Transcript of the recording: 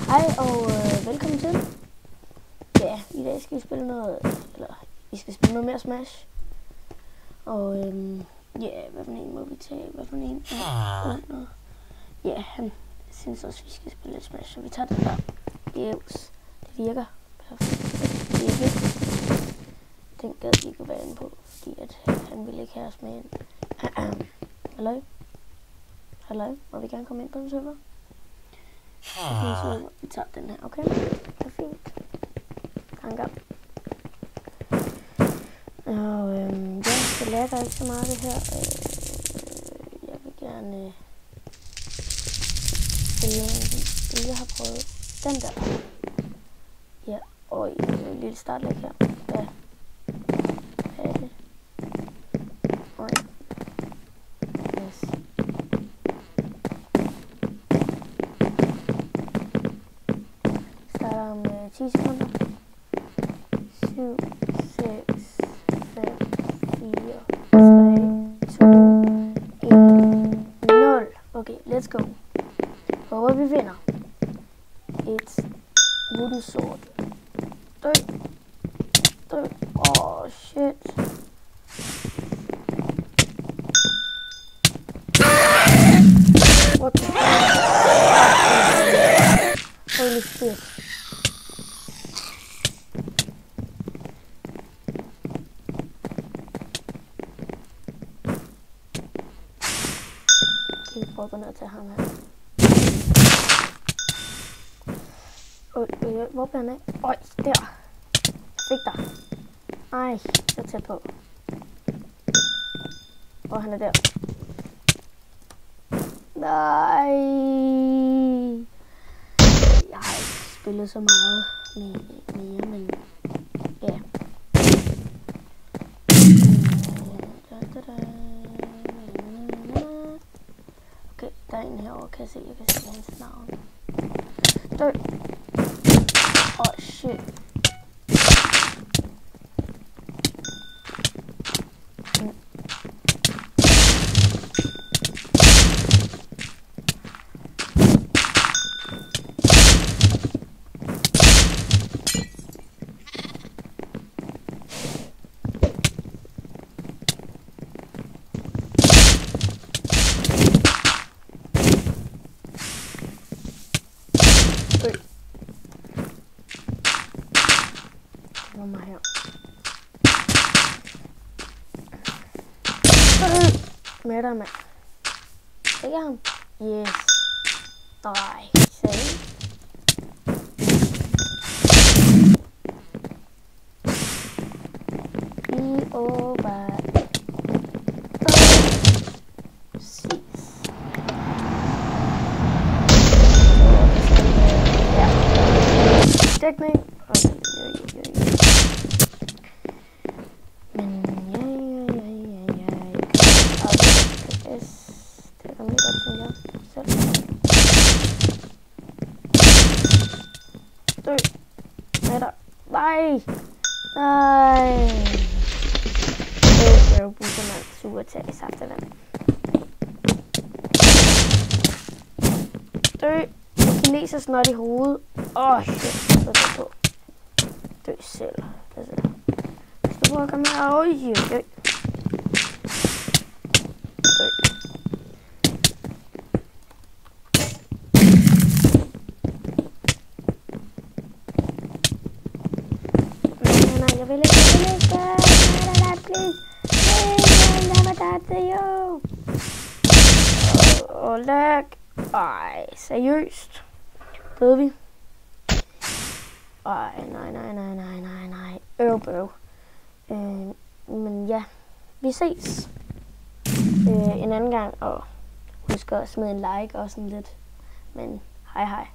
Hej og velkommen til. Ja, i dag skal vi spille noget, vi skal spille noget mere Smash. Og ja, hvad for en må vi tage? Hvad for en? Ja, han synes også, vi skal spille lidt Smash, så vi tager den der. Yes, det virker. Perfekt. Den gad de ikke være inde på, fordi at han ville ikke have os med ind. Halløj, må vi gerne komme ind på den server? Så vi tager den her, okay? Perfekt. Gang. Og ja, det lagger ikke så meget det her. Jeg vil gerne spille, jeg har prøvet den der. Ja, og en lille startlæg her. Ja. Hvad er det? Oj. Yes. Starter om 10 sekunder. 7, 6, 5, 4, 3, 2, 1, 0. Okay, let's go. Håber vi vinder. Et wooden sword. Dø. Oh shit. What the fuck? Holy shit. Vi prøver at gå ned til ham her. Hvor bliver han af? Øj, der. Jeg fik dig. Ej, så tæt på. Og han er der. Nej. Jeg har ikke spillet så meget mere, men ja. Okay, der er en herovre, kan jeg se hans navn. Dø! Oh shit. Nummer her. Med dig, mand. Ikke ham? Yes. Nej. Save. I over. Præcis. Ja. Dækning. Men det er rimelig godt, som jeg selv. Dø. Med dig. Nej. Det er jo bussermand. Super tag i saftevand. Dø. Jeg kan læse snot i hovedet. Shit. Så det på. Dø selv. Så prøver jeg at komme her. Oj. Nej, jeg vil ikke. Nej, please. Never die to you. Lag. Ej, seriøst. Døde vi? Ej, nej. Bøv. Men ja, vi ses en anden gang, og husk at smide en like og sådan lidt. Men hej.